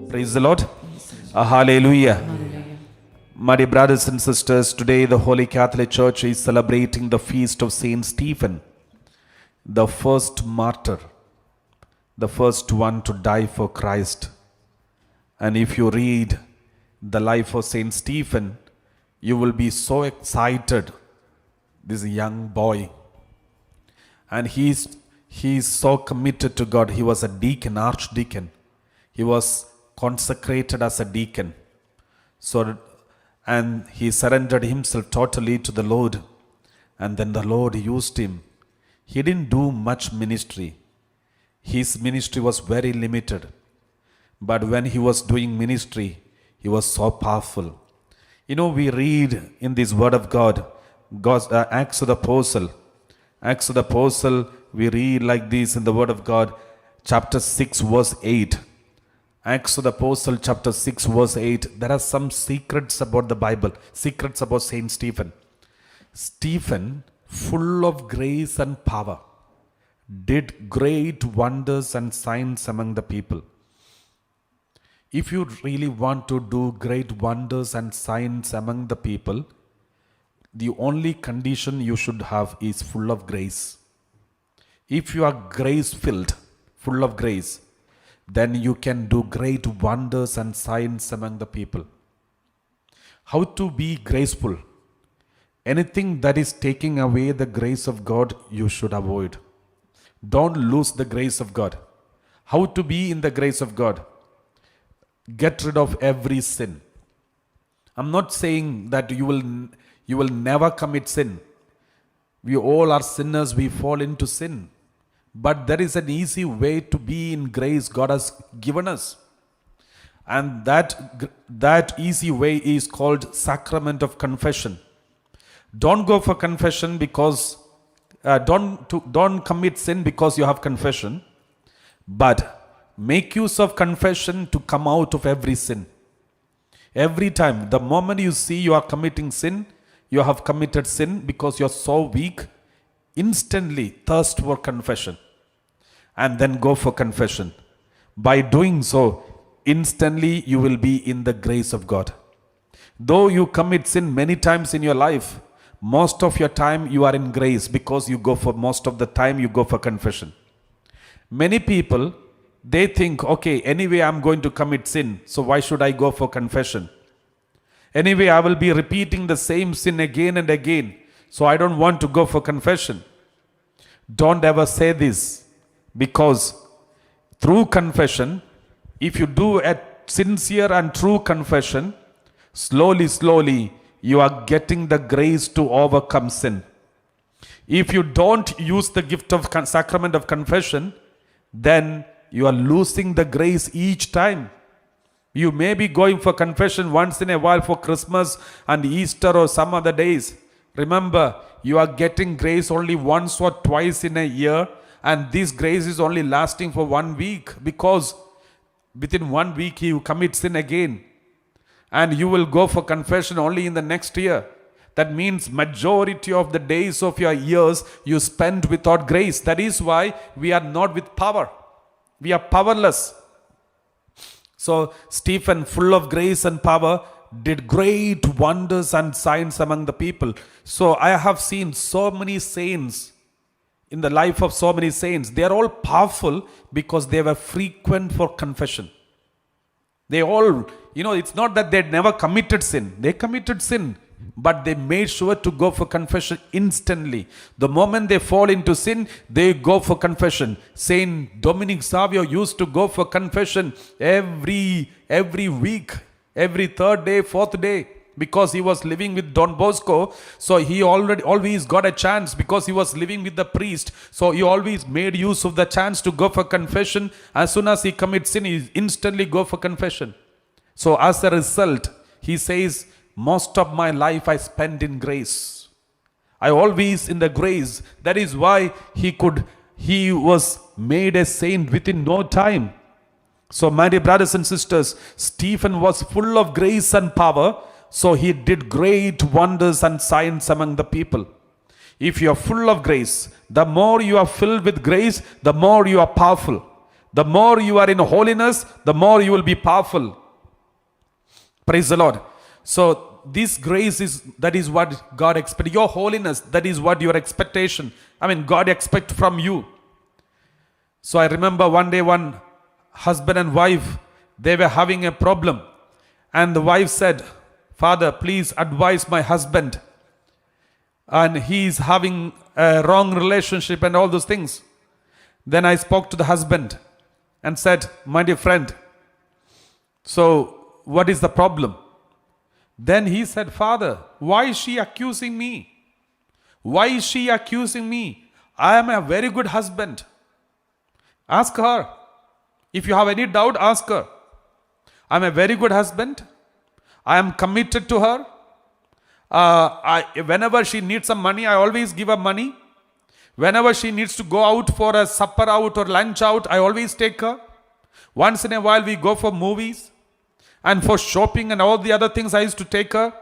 Praise the Lord. Hallelujah. My dear brothers and sisters, today the Holy Catholic Church is celebrating the feast of Saint Stephen, the first martyr, the first one to die for Christ. And if you read the life of Saint Stephen, you will be so excited. This young boy, and he's so committed to God. He was a deacon, archdeacon. He was consecrated as a deacon. And he surrendered himself totally to the Lord. And then the Lord used him. He didn't do much ministry. His ministry was very limited. But when he was doing ministry, he was so powerful. You know, we read in this word of God, Acts of the Apostle. Acts of the Apostle, we read like this in the word of God, chapter 6 verse 8. Acts of the Apostle, chapter 6 verse 8. There are some secrets about the Bible, secrets about Saint Stephen. Stephen, full of grace and power, did great wonders and signs among the people. If you really want to do great wonders and signs among the people, the only condition you should have is full of grace. If you are grace-filled, full of grace, then you can do great wonders and signs among the people. How to be graceful? Anything that is taking away the grace of God, you should avoid. Don't lose the grace of God. How to be in the grace of God? Get rid of every sin. I'm not saying that you will never commit sin. We all are sinners, we fall into sin. But there is an easy way to be in grace God has given us. And that easy way is called sacrament of confession. Don't go for confession because, don't commit sin because you have confession. But make use of confession to come out of every sin. Every time, the moment you see you are committing sin, you have committed sin because you are so weak, instantly thirst for confession and then go for confession. By doing so, instantly you will be in the grace of God. Though you commit sin many times in your life, most of your time you are in grace because most of the time you go for confession. Many people, they think, okay, anyway I'm going to commit sin, so why should I go for confession? Anyway, I will be repeating the same sin again and again, so I don't want to go for confession. Don't ever say this, because through confession, if you do a sincere and true confession, slowly, you are getting the grace to overcome sin. If you don't use the gift of sacrament of confession, then you are losing the grace each time. You may be going for confession once in a while for Christmas and Easter or some other days. Remember, you are getting grace only once or twice in a year, and this grace is only lasting for 1 week, because within 1 week you commit sin again, and you will go for confession only in the next year. That means majority of the days of your years you spend without grace. That is why we are not with power. We are powerless. So Stephen, full of grace and power, did great wonders and signs among the people. So I have seen so many saints in the life of so many saints. They are all powerful because they were frequent for confession. They all, it's not that they never committed sin. They committed sin, but they made sure to go for confession instantly. The moment they fall into sin, they go for confession. Saint Dominic Savio used to go for confession every week, every third day, fourth day, because he was living with Don Bosco. So he always got a chance because he was living with the priest. So he always made use of the chance to go for confession. As soon as he commits sin, he instantly go for confession. So as a result, he says, most of my life I spent in grace. I always in the grace. That is why he was made a saint within no time. So my dear brothers and sisters, Stephen was full of grace and power. So he did great wonders and signs among the people. If you are full of grace, the more you are filled with grace, the more you are powerful. The more you are in holiness, the more you will be powerful. Praise the Lord. So this grace that is what God expects. Your holiness, that is what your expectation. God expects from you. So I remember one day, one husband and wife, they were having a problem. And the wife said, Father, please advise my husband. And he is having a wrong relationship and all those things. Then I spoke to the husband and said, my dear friend, so what is the problem? Then he said, Father, why is she accusing me? Why is she accusing me? I am a very good husband. Ask her. If you have any doubt, ask her. I am a very good husband. I am committed to her. Whenever she needs some money, I always give her money. Whenever she needs to go out for a supper out or lunch out, I always take her. Once in a while, we go for movies. And for shopping and all the other things, I used to take her.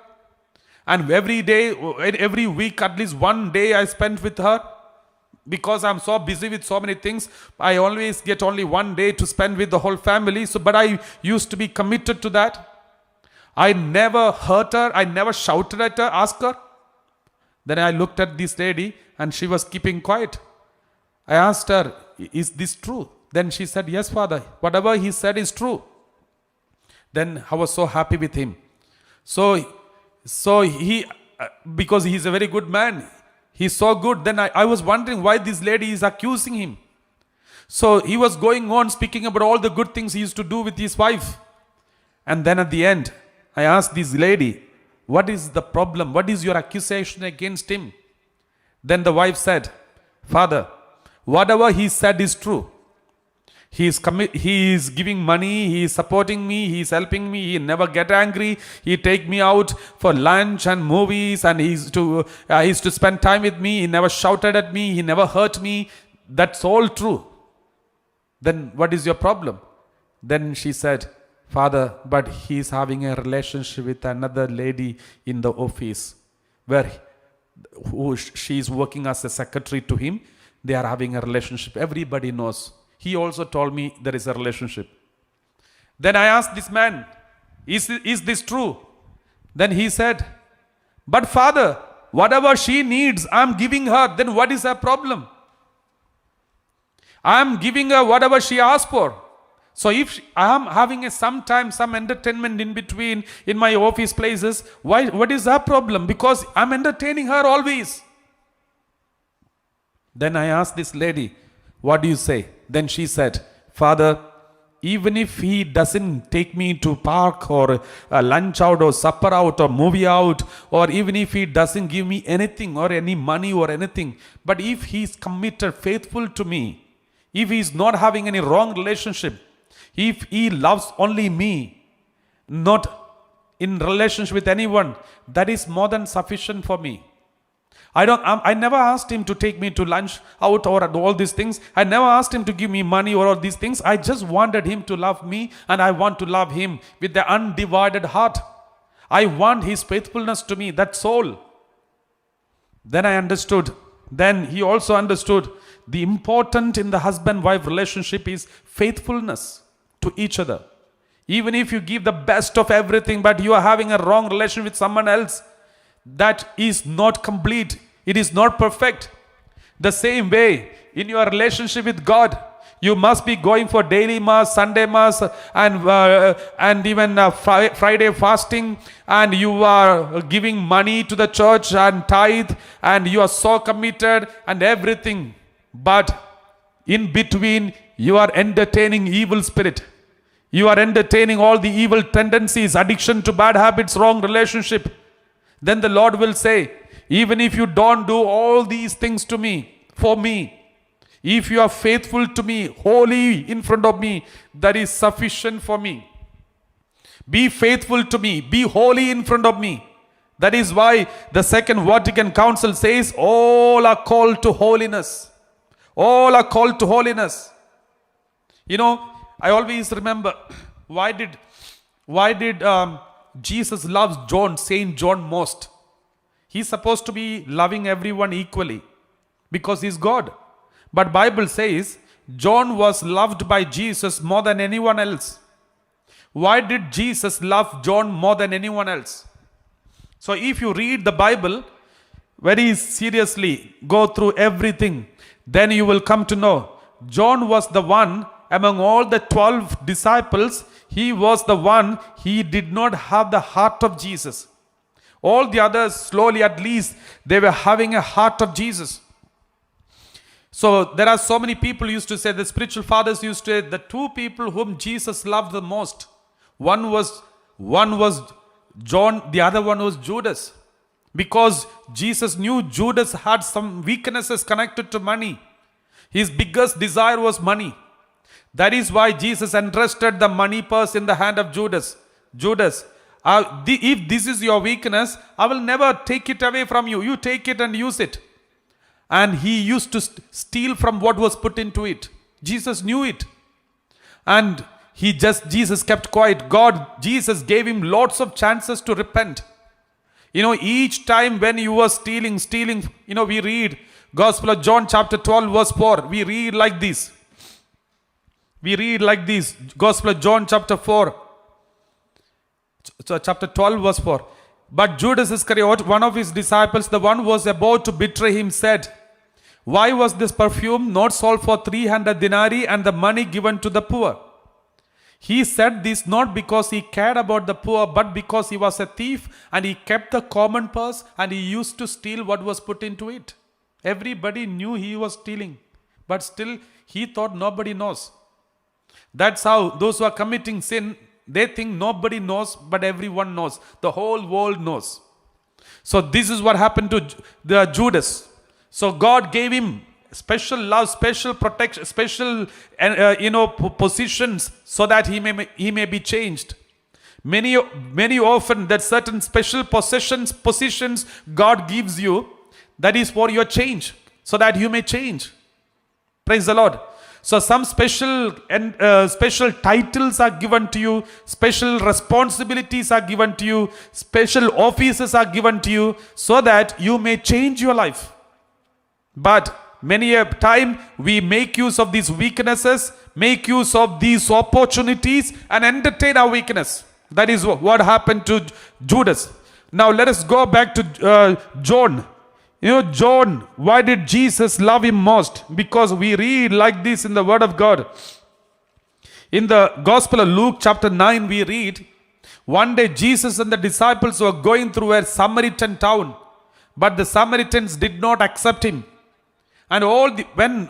And every day, every week, at least one day I spent with her. Because I'm so busy with so many things, I always get only one day to spend with the whole family. But I used to be committed to that. I never hurt her. I never shouted at her. Ask her. Then I looked at this lady and she was keeping quiet. I asked her, is this true? Then she said, yes, Father. Whatever he said is true. Then I was so happy with him. So he, because he's a very good man, he's so good. Then I was wondering why this lady is accusing him. So he was going on speaking about all the good things he used to do with his wife. And then at the end, I asked this lady, what is the problem? What is your accusation against him? Then the wife said, Father, whatever he said is true. He is giving money, he is supporting me, he is helping me, he never get angry, he take me out for lunch and movies, and he used to spend time with me, he never shouted at me, he never hurt me. That's all true. Then what is your problem? Then she said, Father, but he is having a relationship with another lady in the office, she is working as a secretary to him. They are having a relationship. Everybody knows. He also told me there is a relationship. Then I asked this man, is this true? Then he said, but Father, whatever she needs, I am giving her. Then what is her problem? I am giving her whatever she asked for. So if I am having some entertainment in between in my office places, what is her problem? Because I am entertaining her always. Then I asked this lady, what do you say? Then she said, Father, even if he doesn't take me to park or a lunch out or supper out or movie out, or even if he doesn't give me anything or any money or anything, but if he's committed, faithful to me, if he's not having any wrong relationship, if he loves only me, not in relationship with anyone, that is more than sufficient for me. I never asked him to take me to lunch out or all these things. I never asked him to give me money or all these things. I just wanted him to love me, and I want to love him with the undivided heart. I want his faithfulness to me, that's all. Then I understood. Then he also understood the important in the husband-wife relationship is faithfulness to each other. Even if you give the best of everything, but you are having a wrong relation with someone else, that is not complete. It is not perfect. The same way, in your relationship with God, you must be going for daily mass, Sunday mass, and even Friday fasting, and you are giving money to the church and tithe, and you are so committed and everything. But in between, you are entertaining evil spirit. You are entertaining all the evil tendencies, addiction to bad habits, wrong relationship. Then the Lord will say, even if you don't do all these things to me, for me, if you are faithful to me, holy in front of me, that is sufficient for me. Be faithful to me, be holy in front of me. That is why the Second Vatican Council says, all are called to holiness. All are called to holiness. You know, I always remember, why did Jesus loves Saint John most? He's supposed to be loving everyone equally because he's God. But Bible says, John was loved by Jesus more than anyone else. Why did Jesus love John more than anyone else? So if you read the Bible very seriously, go through everything, then you will come to know John was the one among all the 12 disciples. He was the one, he did not have the heart of Jesus. All the others, slowly at least, they were having a heart of Jesus. So there are so many people used to say, the spiritual fathers used to say, the two people whom Jesus loved the most, one was John, the other one was Judas. Because Jesus knew Judas had some weaknesses connected to money. His biggest desire was money. That is why Jesus entrusted the money purse in the hand of Judas. Judas, if this is your weakness, I will never take it away from you. You take it and use it. And he used to steal from what was put into it. Jesus knew it. And Jesus kept quiet. Jesus gave him lots of chances to repent. Each time when you were stealing, we read Gospel of John chapter 12 verse 4. We read like this. Gospel of John chapter 4. So chapter 12 verse 4. But Judas Iscariot, one of his disciples, the one who was about to betray him, said, "Why was this perfume not sold for 300 denarii and the money given to the poor?" He said this not because he cared about the poor, but because he was a thief and he kept the common purse and he used to steal what was put into it. Everybody knew he was stealing, but still he thought nobody knows. That's how those who are committing sin, they think nobody knows, but everyone knows. The whole world knows. So this is what happened to the Judas. So God gave him special love, special protection, special positions so that he may be changed. Many often that certain special positions God gives you, that is for your change, so that you may change. Praise the Lord. So some special titles are given to you, special responsibilities are given to you, special offices are given to you, so that you may change your life. But many a time we make use of these weaknesses, make use of these opportunities and entertain our weakness. That is what happened to Judas. Now let us go back to John. John, why did Jesus love him most? Because we read like this in the Word of God. In the Gospel of Luke chapter 9 we read, one day Jesus and the disciples were going through a Samaritan town, but the Samaritans did not accept him. And when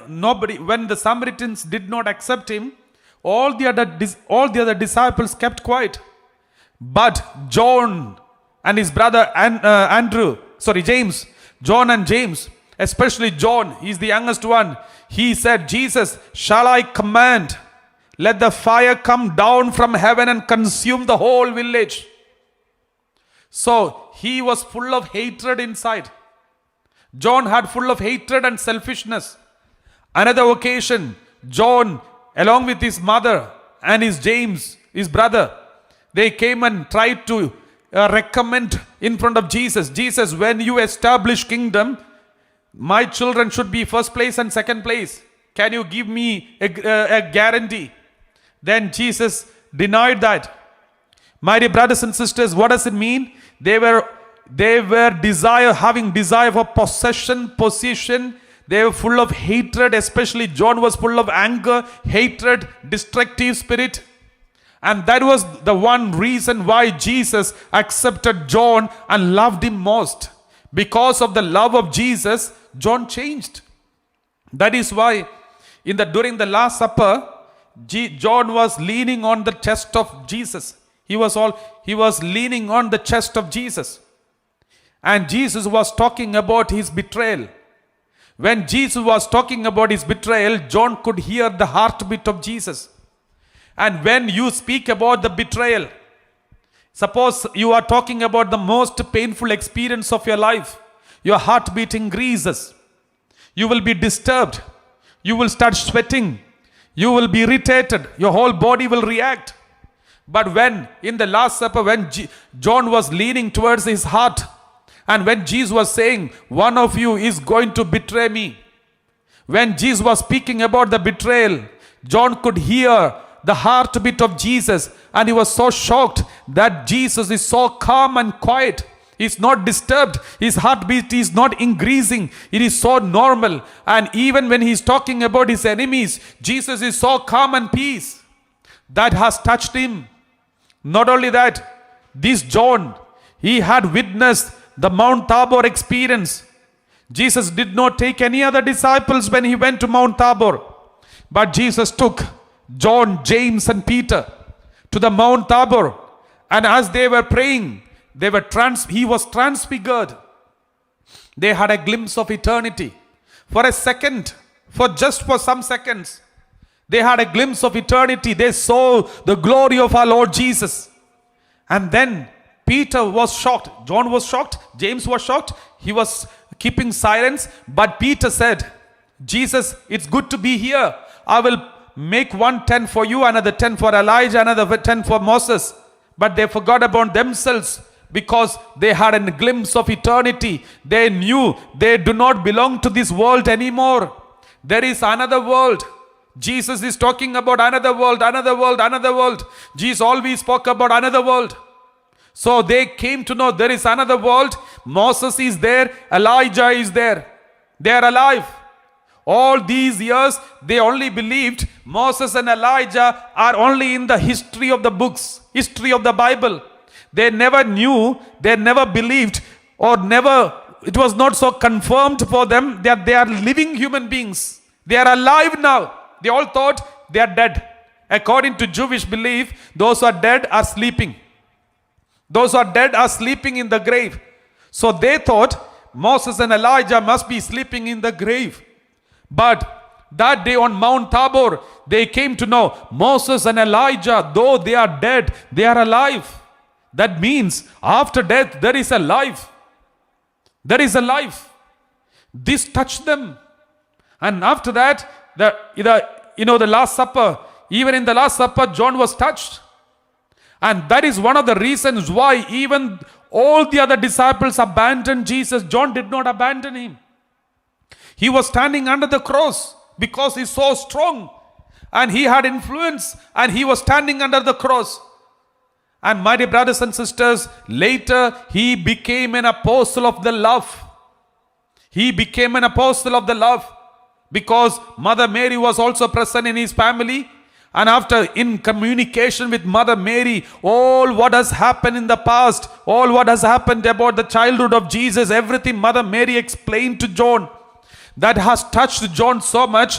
the Samaritans did not accept him, all the other disciples kept quiet. But John and his brother John and James, especially John, he is the youngest one. He said, "Jesus, shall I command, let the fire come down from heaven and consume the whole village?" So he was full of hatred inside. John had full of hatred and selfishness. Another occasion, John, along with his mother and James, his brother, they came and tried to recommend in front of Jesus. "Jesus, when you establish kingdom, my children should be first place and second place. Can you give me a guarantee?" Then Jesus denied that. My dear brothers and sisters, what does it mean? They were having desire for possession, position. They were full of hatred. Especially John was full of anger, hatred, destructive spirit. And that was the one reason why Jesus accepted John and loved him most. Because of the love of Jesus, John changed. That is why during the Last Supper, John was leaning on the chest of Jesus. He was leaning on the chest of Jesus. And Jesus was talking about his betrayal. When Jesus was talking about his betrayal, John could hear the heartbeat of Jesus. And when you speak about the betrayal, suppose you are talking about the most painful experience of your life, your heartbeat increases. You will be disturbed. You will start sweating. You will be irritated. Your whole body will react. But when in the Last Supper, when John was leaning towards his heart, and when Jesus was saying, "One of you is going to betray me," When Jesus was speaking about the betrayal, John could hear the heartbeat of Jesus, and he was so shocked that Jesus is so calm and quiet. He's not disturbed. His heartbeat is not increasing. It is so normal. And even when he's talking about his enemies, Jesus is so calm and peace. That has touched him. Not only that, this John, he had witnessed the Mount Tabor experience. Jesus did not take any other disciples when he went to Mount Tabor. But Jesus took John, James, and Peter to the Mount Tabor. And as they were praying, he was transfigured. They had a glimpse of eternity. For a second, for some seconds, they had a glimpse of eternity. They saw the glory of our Lord Jesus. And then Peter was shocked. John was shocked. James was shocked. He was keeping silence. But Peter said, Jesus, it's good to be here. I will make one tent for you, another tent for Elijah, another tent for Moses. But they forgot about themselves because they had a glimpse of eternity. They knew they do not belong to this world anymore. There is another world. Jesus is talking about another world, another world, another world. Jesus always spoke about another world. So they came to know there is another world. Moses is there. Elijah is there. They are alive. All these years, they only believed Moses and Elijah are only in the history of the books, history of the Bible. They never knew, they never believed, it was not so confirmed for them that they are living human beings. They are alive now. They all thought they are dead. According to Jewish belief, those who are dead are sleeping. Those who are dead are sleeping in the grave. So they thought Moses and Elijah must be sleeping in the grave. But that day on Mount Tabor, they came to know Moses and Elijah, though they are dead, they are alive. That means after death, there is a life. There is a life. This touched them. And after that, the Last Supper, even in the Last Supper, John was touched. And that is one of the reasons why even all the other disciples abandoned Jesus. John did not abandon him. He was standing under the cross because he's so strong and he had influence, and he was standing under the cross. And my dear brothers and sisters, later he became an apostle of the love. He became an apostle of the love because Mother Mary was also present in his family. And after in communication with Mother Mary, all what has happened in the past, all what has happened about the childhood of Jesus, everything Mother Mary explained to John. That has touched John so much.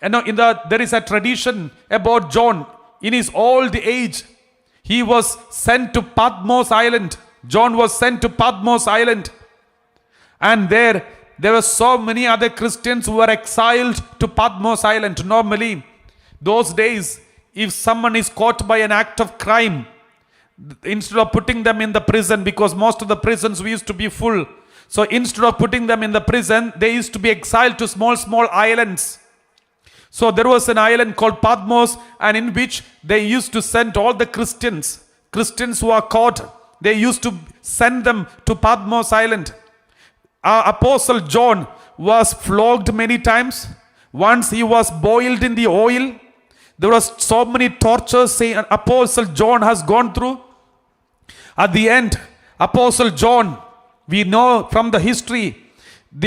There is a tradition about John. In his old age, he was sent to Patmos Island. John was sent to Patmos Island. And there were so many other Christians who were exiled to Patmos Island. Normally, those days, if someone is caught by an act of crime, instead of putting them in the prison, because most of the prisons used to be full, so instead of putting them in the prison, they used to be exiled to small islands. So there was an island called Patmos, and in which they used to send all the Christians who are caught, they used to send them to Patmos Island. Our Apostle John was flogged many times. Once he was boiled in the oil. There was so many tortures Apostle John has gone through. At the end, Apostle John, we know from the history,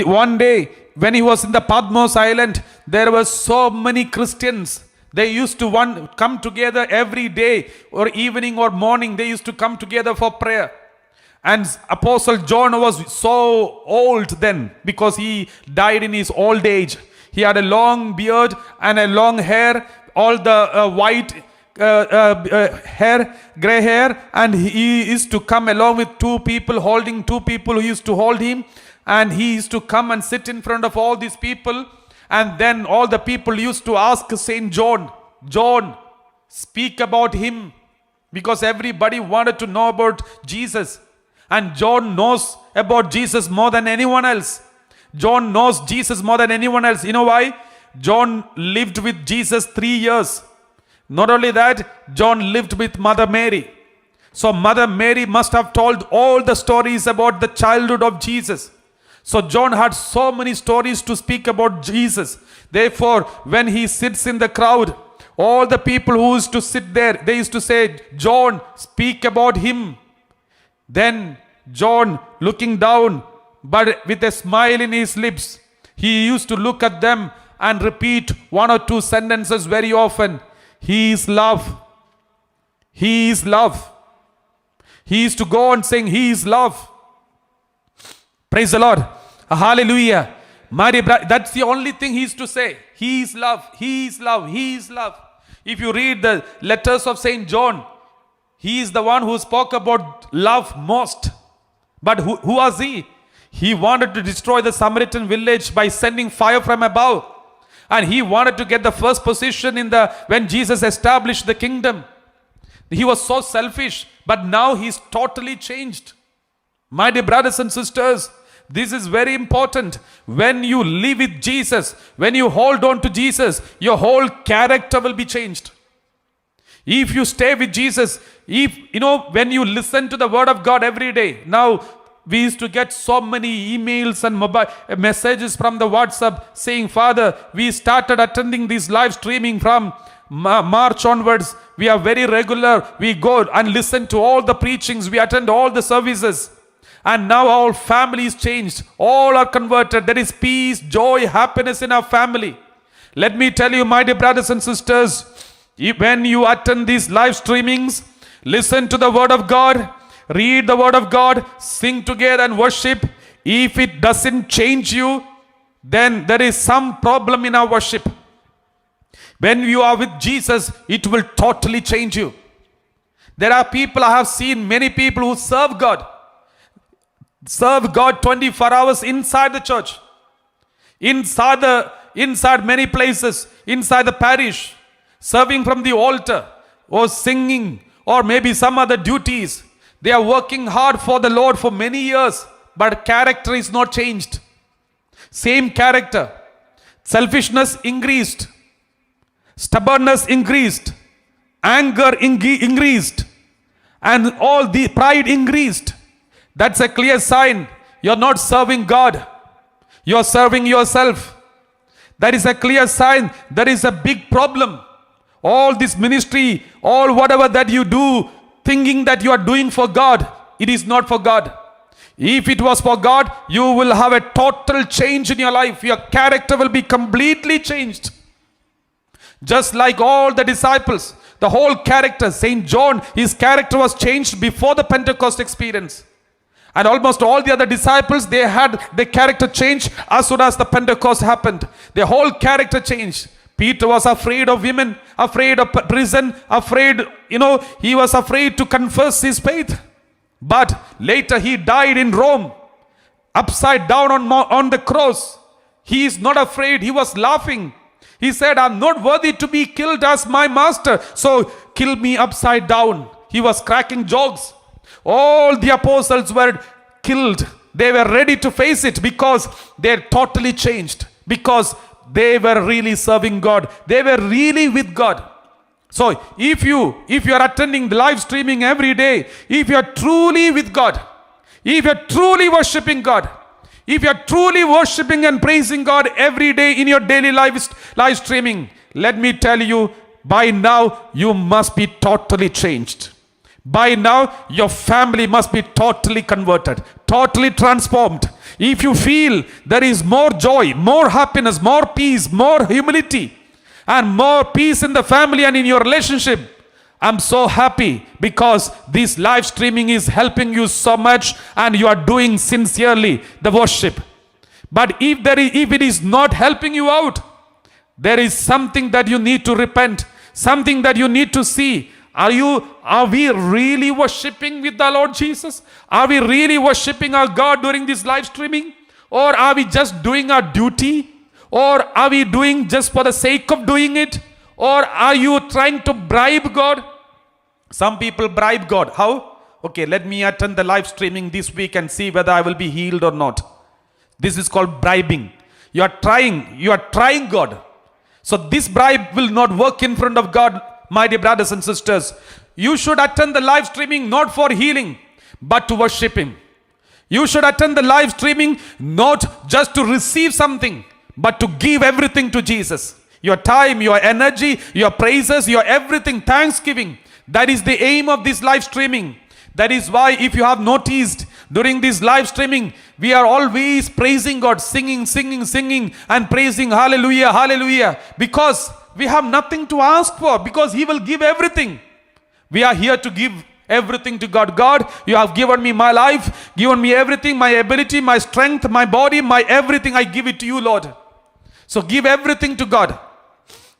one day when he was in the Patmos Island, there were so many Christians. They used to come together every day, or evening or morning. They used to come together for prayer. And Apostle John was so old then, because he died in his old age. He had a long beard and a long hair, all the white hair, gray hair, and he used to come along with holding two people who used to hold him, and he used to come and sit in front of all these people, and then all the people used to ask Saint John, speak about him, because everybody wanted to know about Jesus, and John knows about Jesus more than anyone else. John knows Jesus more than anyone else. You know why? John lived with Jesus 3 years. Not only that, John lived with Mother Mary. So Mother Mary must have told all the stories about the childhood of Jesus. So John had so many stories to speak about Jesus. Therefore, when he sits in the crowd, all the people who used to sit there, they used to say, John, speak about him. Then John, looking down, but with a smile in his lips, he used to look at them and repeat one or two sentences very often. He is love. He is love. He used to go on saying, He is love. Praise the Lord. Hallelujah. That's the only thing he used to say. He is love. He is love. He is love. If you read the letters of Saint John, he is the one who spoke about love most. But who was he? He wanted to destroy the Samaritan village by sending fire from above. And he wanted to get the first position when Jesus established the kingdom. He was so selfish, but now he's totally changed. My dear brothers and sisters, this is very important. When you live with Jesus, when you hold on to Jesus, your whole character will be changed. If you stay with Jesus, when you listen to the word of God every day. Now, we used to get so many emails and mobile messages from the WhatsApp saying, Father, we started attending this live streaming from March onwards. We are very regular. We go and listen to all the preachings. We attend all the services. And now our family is changed. All are converted. There is peace, joy, happiness in our family. Let me tell you, my dear brothers and sisters, when you attend these live streamings, listen to the word of God, read the word of God, sing together and worship. If it doesn't change you, then there is some problem in our worship. When you are with Jesus, it will totally change you. There are people, I have seen many people who serve God 24 hours inside the church, inside many places, inside the parish, serving from the altar, or singing, or maybe some other duties. They are working hard for the Lord for many years, but character is not changed. Same character. Selfishness increased. Stubbornness increased. Anger increased. And all the pride increased. That's a clear sign you're not serving God. You're serving yourself. That is a clear sign there is a big problem. All this ministry, all whatever that you do, thinking that you are doing for God, it is not for God. If it was for God, you will have a total change in your life. Your character will be completely changed. Just like all the disciples, the whole character, Saint John, his character was changed before the Pentecost experience. And almost all the other disciples, they had their character changed as soon as the Pentecost happened. Their whole character changed. Peter was afraid of women, afraid of prison, he was afraid to confess his faith. But later he died in Rome, upside down on the cross. He is not afraid. He was laughing. He said, I'm not worthy to be killed as my master, so kill me upside down. He was cracking jokes. All the apostles were killed. They were ready to face it because they're totally changed. Because they were really serving God. They were really with God. So if you are attending the live streaming every day, if you are truly with God, if you are truly worshiping God, if you are truly worshiping and praising God every day in your daily live streaming, let me tell you, by now you must be totally changed. By now, your family must be totally converted, totally transformed. If you feel there is more joy, more happiness, more peace, more humility, and more peace in the family and in your relationship, I'm so happy because this live streaming is helping you so much and you are doing sincerely the worship. But if it is not helping you out, there is something that you need to repent, something that you need to see. Are we really worshiping with the Lord Jesus? Are we really worshiping our God during this live streaming? Or are we just doing our duty? Or are we doing just for the sake of doing it? Or are you trying to bribe God? Some people bribe God. How? Okay, let me attend the live streaming this week and see whether I will be healed or not. This is called bribing. You are trying God. So this bribe will not work in front of God. My dear brothers and sisters, you should attend the live streaming not for healing, but to worship Him. You should attend the live streaming not just to receive something, but to give everything to Jesus. Your time, your energy, your praises, your everything, thanksgiving. That is the aim of this live streaming. That is why, if you have noticed, during this live streaming, we are always praising God, singing, and praising, hallelujah, hallelujah. Because we have nothing to ask for, because He will give everything. We are here to give everything to God. God, you have given me my life, given me everything, my ability, my strength, my body, my everything. I give it to you, Lord. So give everything to God.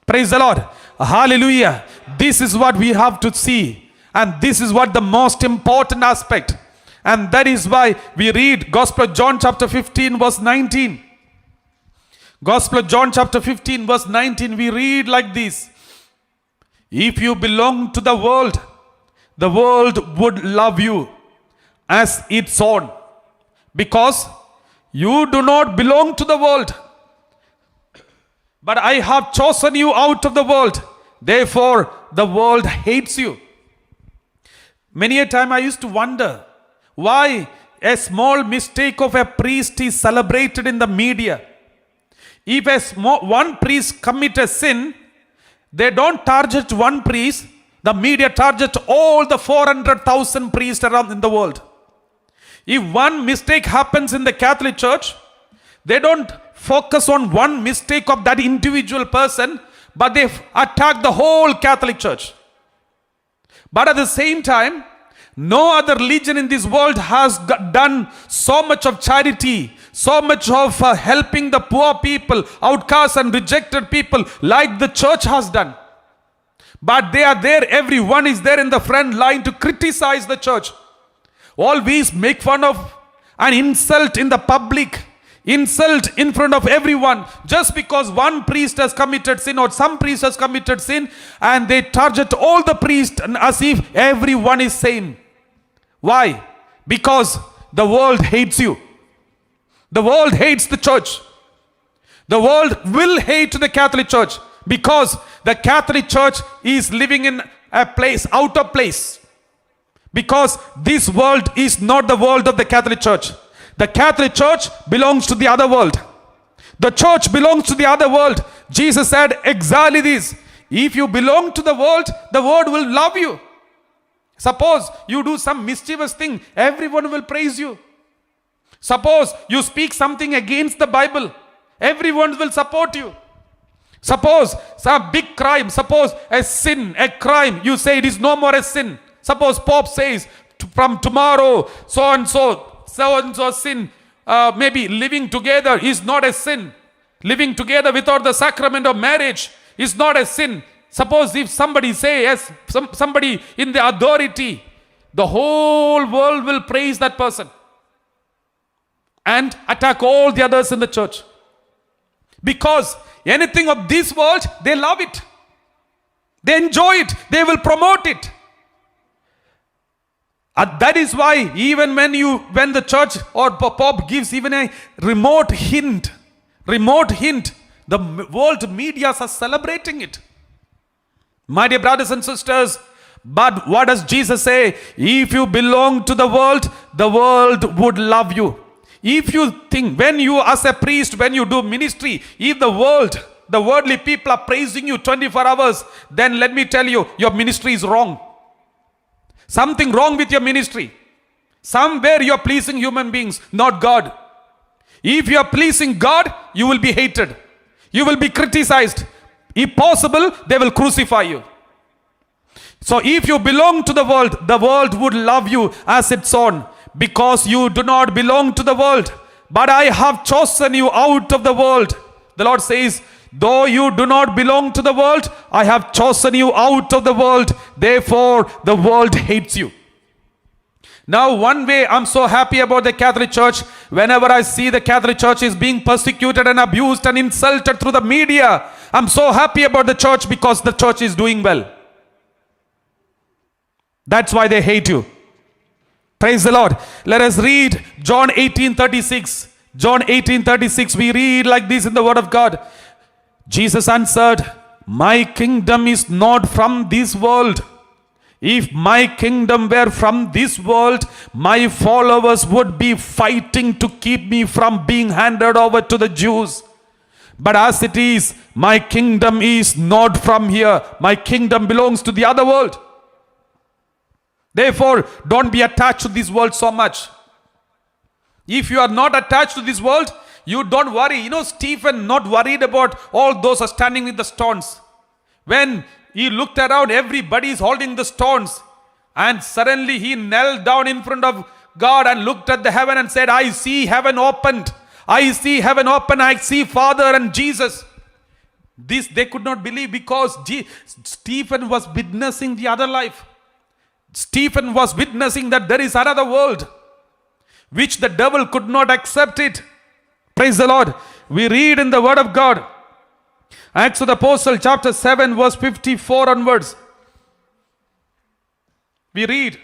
Praise the Lord. Hallelujah. This is what we have to see. And this is what the most important aspect. And that is why we read Gospel of John chapter 15 verse 19. Gospel of John chapter 15 verse 19, we read like this. If you belong to the world would love you as its own, because you do not belong to the world, but I have chosen you out of the world. Therefore, the world hates you. Many a time I used to wonder why a small mistake of a priest is celebrated in the media. If one priest commits a sin, they don't target one priest. The media target all the 400,000 priests around in the world. If one mistake happens in the Catholic Church, they don't focus on one mistake of that individual person, but they attack the whole Catholic Church. But at the same time, no other religion in this world has done so much of charity, so much of helping the poor people, outcasts and rejected people like the church has done. But they are there, everyone is there in the front line to criticize the church. Always make fun of and insult in the public, insult in front of everyone, just because one priest has committed sin or some priest has committed sin, and they target all the priests as if everyone is same. Why? Because the world hates you. The world hates the church. The world will hate the Catholic Church, because the Catholic Church is living in a place, out of place. Because this world is not the world of the Catholic Church. The Catholic Church belongs to the other world. The church belongs to the other world. Jesus said exactly this. If you belong to the world will love you. Suppose you do some mischievous thing, everyone will praise you. Suppose you speak something against the Bible, everyone will support you. Suppose some big crime, suppose a sin, a crime, you say it is no more a sin. Suppose Pope says from tomorrow so and so sin, maybe living together is not a sin. Living together without the sacrament of marriage is not a sin. Suppose if somebody says, somebody in the authority, the whole world will praise that person and attack all the others in the church. Because anything of this world, they love it. They enjoy it. They will promote it. And that is why even when the church or Pope gives even a remote hint, the world media are celebrating it. My dear brothers and sisters, but what does Jesus say? If you belong to the world would love you. If you think, when you as a priest, when you do ministry, if the worldly people are praising you 24 hours, then let me tell you, your ministry is wrong. Something wrong with your ministry. Somewhere you are pleasing human beings, not God. If you are pleasing God, you will be hated. You will be criticized. If possible, they will crucify you. So if you belong to the world would love you as its own, because you do not belong to the world, but I have chosen you out of the world. The Lord says, though you do not belong to the world, I have chosen you out of the world. Therefore, the world hates you. Now, one way I'm so happy about the Catholic Church, whenever I see the Catholic Church is being persecuted and abused and insulted through the media, I'm so happy about the church, because the church is doing well. That's why they hate you. Praise the Lord. Let us read John 18:36. John 18:36, we read like this in the Word of God. Jesus answered, my kingdom is not from this world. If my kingdom were from this world, my followers would be fighting to keep me from being handed over to the Jews. But as it is, my kingdom is not from here. My kingdom belongs to the other world. Therefore, don't be attached to this world so much. If you are not attached to this world, you don't worry. You know, Stephen not worried about all those who are standing with the stones. When he looked around, everybody is holding the stones. And suddenly he knelt down in front of God and looked at the heaven and said, I see heaven opened. I see heaven open. I see Father and Jesus. This they could not believe because Stephen was witnessing the other life. Stephen was witnessing that there is another world which the devil could not accept it. Praise the Lord. We read in the Word of God, Acts of the Apostle chapter 7 verse 54 onwards. We read,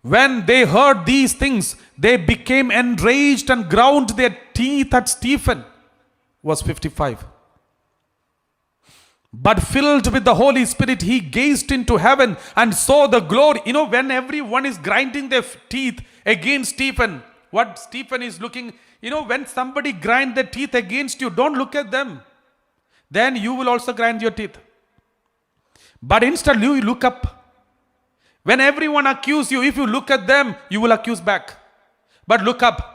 when they heard these things, they became enraged and ground their teeth at Stephen. Verse 55. But filled with the Holy Spirit, he gazed into heaven and saw the glory. You know, when everyone is grinding their teeth against Stephen, what Stephen is looking, you know, when somebody grind their teeth against you, don't look at them. Then you will also grind your teeth. But instead, you look up. When everyone accuses you, if you look at them, you will accuse back. But look up.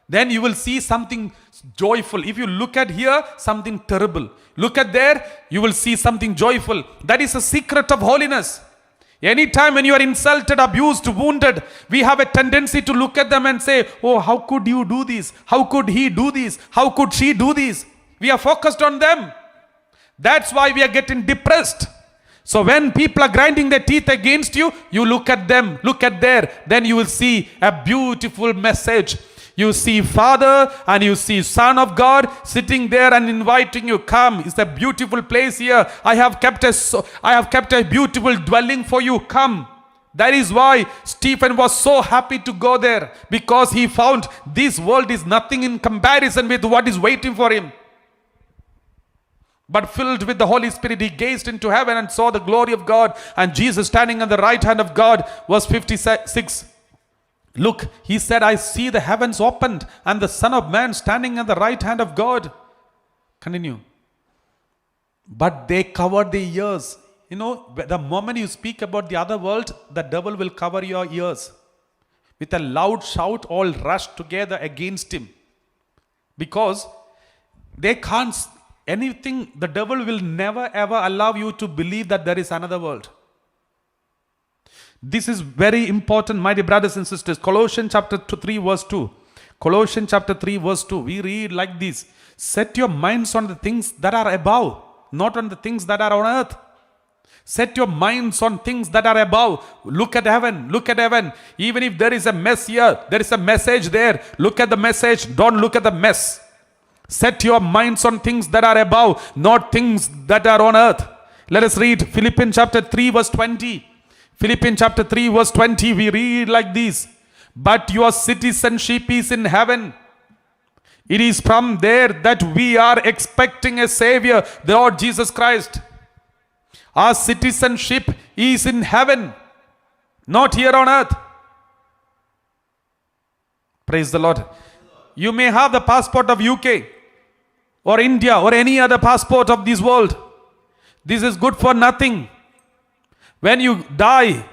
Then you will see something joyful. If you look at here, something terrible. Look at there, you will see something joyful. That is a secret of holiness. Anytime when you are insulted, abused, wounded, we have a tendency to look at them and say, oh, how could you do this? How could he do this? How could she do this? We are focused on them. That's why we are getting depressed. So when people are grinding their teeth against you, you look at them, look at there, then you will see a beautiful message. You see Father and you see Son of God sitting there and inviting you, come. It's a beautiful place here. I have kept a beautiful dwelling for you. Come. That is why Stephen was so happy to go there, because he found this world is nothing in comparison with what is waiting for him. But filled with the Holy Spirit, he gazed into heaven and saw the glory of God and Jesus standing on the right hand of God. Verse 56. Look, he said, I see the heavens opened and the Son of Man standing on the right hand of God. Continue. But they covered their ears. You know, the moment you speak about the other world, the devil will cover your ears. With a loud shout, all rushed together against him. Because they can't, anything, the devil will never ever allow you to believe that there is another world. This is very important, my dear brothers and sisters. Colossians chapter 3 verse 2. Colossians chapter 3 verse 2. We read like this. Set your minds on the things that are above, not on the things that are on earth. Set your minds on things that are above. Look at heaven. Look at heaven. Even if there is a mess here, there is a message there. Look at the message. Don't look at the mess. Set your minds on things that are above, not things that are on earth. Let us read Philippians chapter 3 verse 20. Philippians chapter 3 verse 20. We read like this. But your citizenship is in heaven. It is from there that we are expecting a Savior, the Lord Jesus Christ. Our citizenship is in heaven, not here on earth. Praise the Lord. You may have the passport of UK or India or any other passport of this world. This is good for nothing. When you die,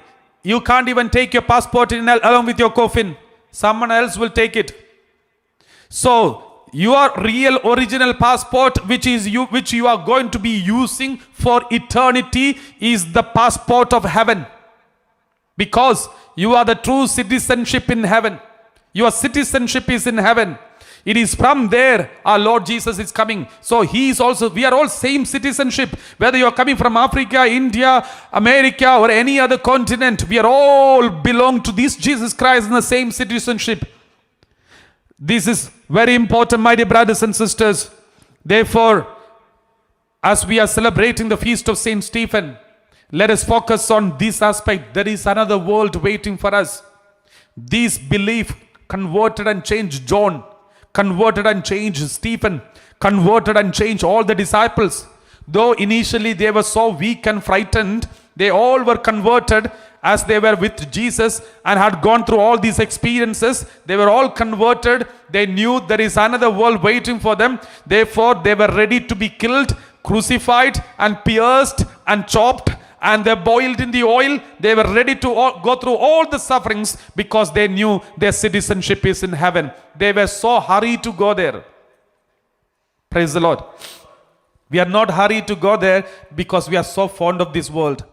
you can't even take your passport in along with your coffin. Someone else will take it. So, your real original passport, which you are going to be using for eternity, is the passport of heaven. Because you are the true citizenship in heaven. Your citizenship is in heaven. It is from there our Lord Jesus is coming. So he is also, we are all same citizenship. Whether you are coming from Africa, India, America or any other continent, we are all belong to this Jesus Christ in the same citizenship. This is very important, my dear brothers and sisters. Therefore, as we are celebrating the feast of Saint Stephen, let us focus on this aspect. There is another world waiting for us. This belief converted and changed John, converted and changed Stephen, converted and changed all the disciples. Though initially they were so weak and frightened, They all were converted as they were with Jesus and had gone through all these experiences. They were all converted. They knew there is another world waiting for them. Therefore, they were ready to be killed, crucified, and pierced, and chopped, and they're boiled in the oil. They were ready to go through all the sufferings because they knew their citizenship is in heaven. They were so hurried to go there. Praise the Lord. We are not hurried to go there because we are so fond of this world.